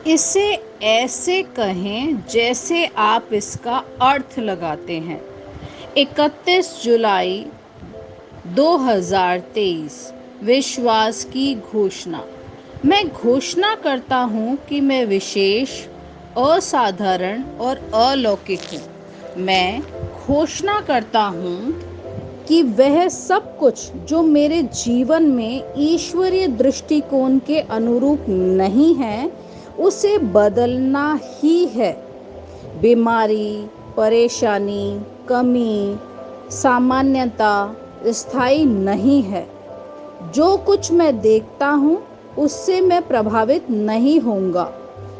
इसे ऐसे कहें जैसे आप इसका अर्थ लगाते हैं। 31 जुलाई 2023। विश्वास की घोषणा। मैं घोषणा करता हूँ कि मैं विशेष, असाधारण और अलौकिक हूँ। मैं घोषणा करता हूँ कि वह सब कुछ जो मेरे जीवन में ईश्वरीय दृष्टिकोण के अनुरूप नहीं है, उसे बदलना ही है। बीमारी, परेशानी, कमी, सामान्यता स्थायी नहीं है। जो कुछ मैं देखता हूँ उससे मैं प्रभावित नहीं होऊंगा,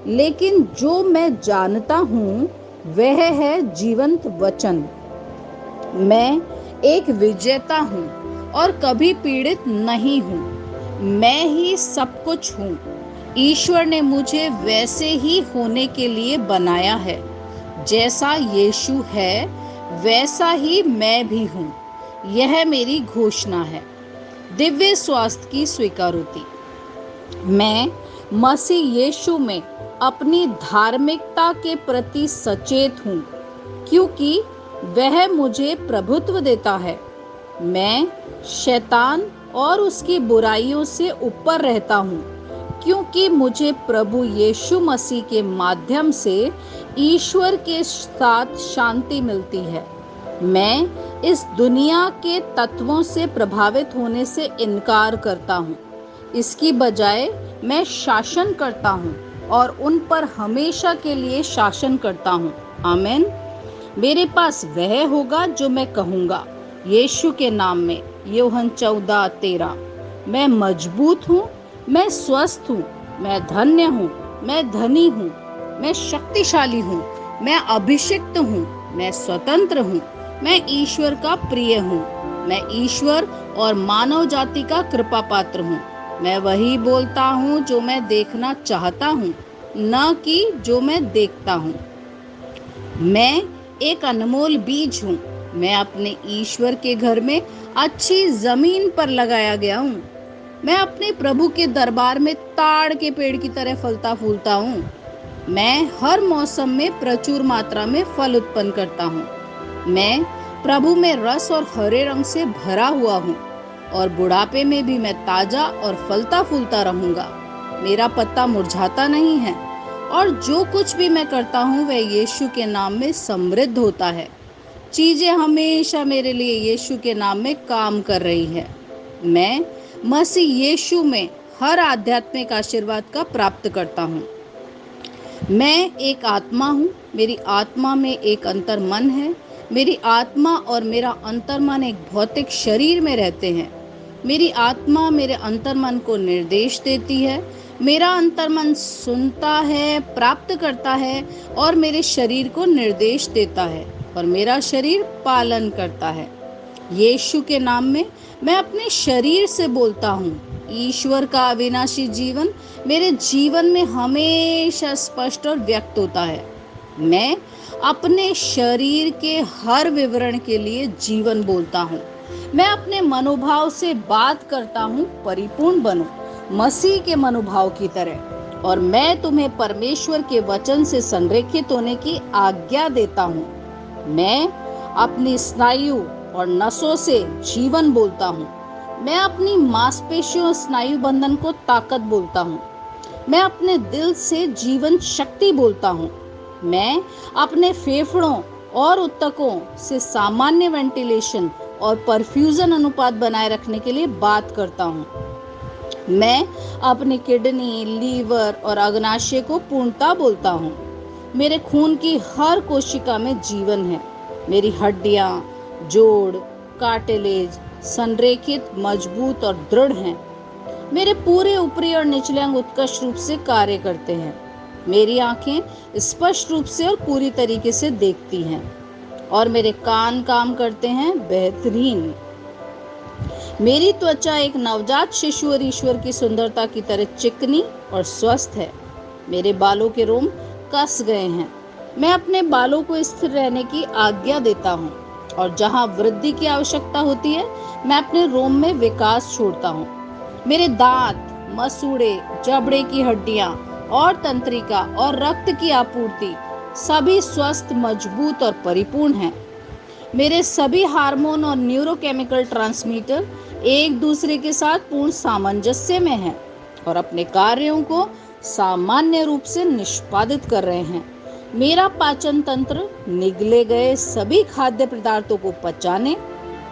लेकिन जो मैं जानता हूँ वह है जीवंत वचन। मैं एक विजेता हूँ और कभी पीड़ित नहीं हूँ। मैं ही सब कुछ हूँ। ईश्वर ने मुझे वैसे ही होने के लिए बनाया है। जैसा यीशु है वैसा ही मैं भी हूँ। यह मेरी घोषणा है। दिव्य स्वास्थ्य की स्वीकारोति। मैं मसीह यीशु में अपनी धार्मिकता के प्रति सचेत हूँ, क्योंकि वह मुझे प्रभुत्व देता है। मैं शैतान और उसकी बुराइयों से ऊपर रहता हूँ, क्योंकि मुझे प्रभु यीशु मसीह के माध्यम से ईश्वर के साथ शांति मिलती है। मैं इस दुनिया के तत्वों से प्रभावित होने से इनकार करता हूँ। इसकी बजाय मैं शासन करता हूँ और उन पर हमेशा के लिए शासन करता हूँ। आमीन। मेरे पास वह होगा जो मैं कहूँगा। यीशु के नाम में। यूहन्ना 14:13। मैं मजबूत हूँ, मैं स्वस्थ हूँ, मैं धन्य हूँ, मैं धनी हूँ, मैं शक्तिशाली हूँ, मैं अभिषिक्त हूँ, मैं स्वतंत्र हूँ, मैं ईश्वर का प्रिय हूँ, मैं ईश्वर और मानव जाति का कृपा पात्र हूँ। मैं वही बोलता हूँ जो मैं देखना चाहता हूँ, न कि जो मैं देखता हूँ। मैं एक अनमोल बीज हूँ। मैं अपने ईश्वर के घर में अच्छी जमीन पर लगाया गया हूँ। मैं अपने प्रभु के दरबार में ताड़ के पेड़ की तरह फलता फूलता हूँ। मैं हर मौसम में प्रचुर मात्रा में फल उत्पन्न करता हूँ। मैं प्रभु में रस और हरे रंग से भरा हुआ हूँ और बुढ़ापे में भी मैं ताजा और फलता फूलता रहूंगा। मेरा पत्ता मुरझाता नहीं है और जो कुछ भी मैं करता हूँ वह यीशु के नाम में समृद्ध होता है। चीजें हमेशा मेरे लिए यीशु के नाम में काम कर रही है। मैं मसीह यीशु में हर आध्यात्मिक आशीर्वाद का प्राप्त करता हूँ। मैं एक आत्मा हूँ। मेरी आत्मा में एक अंतर मन है। मेरी आत्मा और मेरा अंतर मन एक भौतिक शरीर में रहते हैं। मेरी आत्मा मेरे अंतर मन को निर्देश देती है। मेरा अंतर मन सुनता है, प्राप्त करता है और मेरे शरीर को निर्देश देता है और मेरा शरीर पालन करता है। यीशु के नाम में मैं अपने शरीर से बोलता हूँ। ईश्वर का अविनाशी जीवन मेरे जीवन में हमेशा स्पष्ट और व्यक्त होता है। मैं अपने शरीर के हर विवरण के लिए जीवन बोलता हूँ। मैं अपने मनोभाव से बात करता हूँ, परिपूर्ण बनो मसीह के मनोभाव की तरह। और मैं तुम्हें परमेश्वर के वचन से संरेखित होने की आज्ञा देता हूँ। मैं अपनी स्नायु और नसों से जीवन बोलता हूँ। मैं अपनी मांसपेशियों स्नायु बंधन को ताकत बोलता हूँ। मैं अपने दिल से जीवन शक्ति बोलता हूँ। मैं अपने फेफड़ों और ऊतकों से सामान्य वेंटिलेशन और परफ्यूजन अनुपात बनाए रखने के लिए बात करता हूँ। मैं अपनी किडनी, लीवर और अग्नाशय को पूर्णता बोलता हूँ। मेरे खून की हर कोशिका में जीवन है। मेरी हड्डियां, जोड़, कार्टिलेज संरेखित, मजबूत और दृढ़ हैं। मेरे पूरे ऊपरी और निचले अंग उत्कृष्ट रूप से कार्य करते हैं। मेरी आंखें स्पष्ट रूप से और पूरी तरीके से देखती हैं और मेरे कान काम करते हैं बेहतरीन। मेरी त्वचा एक नवजात शिशु और ईश्वर की सुंदरता की तरह चिकनी और स्वस्थ है। मेरे बालों के रोम कस गए हैं। मैं अपने बालों को स्थिर रहने की आज्ञा देता हूँ और जहाँ वृद्धि की आवश्यकता होती है मैं अपने रोम में विकास छोड़ता हूँ। मेरे दांत, मसूड़े, जबड़े की हड्डियाँ और तंत्रिका और रक्त की आपूर्ति सभी स्वस्थ, मजबूत और परिपूर्ण हैं। मेरे सभी हार्मोन और न्यूरोकेमिकल ट्रांसमीटर एक दूसरे के साथ पूर्ण सामंजस्य में हैं और अपने कार्यों को सामान्य रूप से निष्पादित कर रहे हैं। मेरा पाचन तंत्र निगले गए सभी खाद्य पदार्थों को पचाने,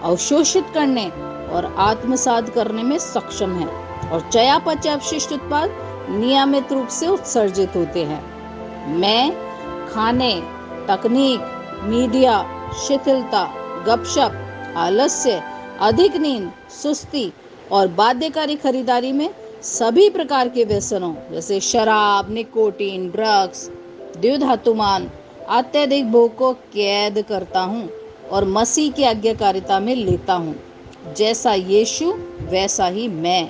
अवशोषित करने और आत्मसात करने में सक्षम है और चयापचय अपशिष्ट उत्पाद नियमित रूप से उत्सर्जित होते हैं। मैं खाने, तकनीक, मीडिया, शिथिलता, गपशप, आलस्य, अधिक नींद, सुस्ती और बाध्यकारी खरीदारी में सभी प्रकार के व्यसनों जैसे शराब, निकोटीन, ड्रग्स, द्युधातुमान, अत्यधिक भोग को कैद करता हूँ और मसीह की आज्ञाकारिता में लेता हूँ। जैसा यीशु वैसा ही मैं।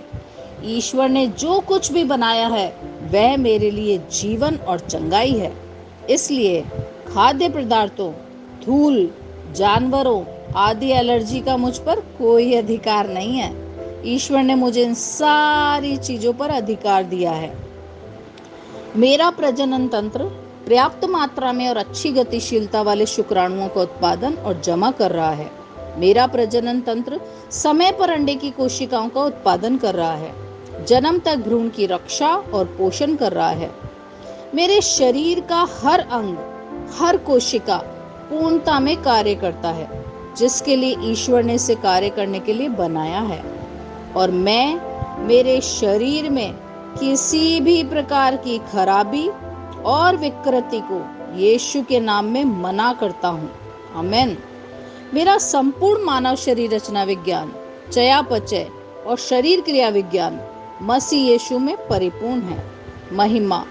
ईश्वर ने जो कुछ भी बनाया है वह मेरे लिए जीवन और चंगाई है। इसलिए खाद्य पदार्थों, धूल, जानवरों आदि एलर्जी का मुझ पर कोई अधिकार नहीं है। ईश्वर ने मुझे इन सारी चीजों पर अधिकार दिया है। मेरा प्रजनन तंत्र पर्याप्त मात्रा में और अच्छी गतिशीलता वाले शुक्राणुओं का उत्पादन और जमा कर रहा है। मेरा प्रजनन तंत्र समय पर अंडे की कोशिकाओं का उत्पादन कर रहा है, जन्म तक भ्रूण की रक्षा और पोषण कर रहा है। मेरे शरीर का हर अंग, हर कोशिका पूर्णता में कार्य करता है, जिसके लिए ईश्वर ने इसे कार्य करने के लिए बनाया है। और मैं मेरे शरीर में किसी भी प्रकार की खराबी और विकृति को यीशु के नाम में मना करता हूँ। आमीन। मेरा संपूर्ण मानव शरीर रचना विज्ञान, चयापचय और शरीर क्रिया विज्ञान मसीह यीशु में परिपूर्ण है। महिमा,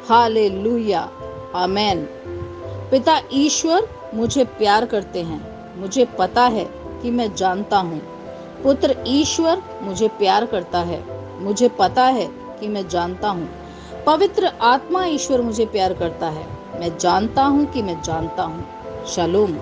हालेलुया, आमीन। पिता ईश्वर मुझे प्यार करते हैं, मुझे पता है कि मैं जानता हूँ। पुत्र ईश्वर मुझे प्यार करता है, मुझे पता है कि मैं जानता हूँ। पवित्र आत्मा ईश्वर मुझे प्यार करता है, मैं जानता हूँ कि मैं जानता हूँ। शालोम।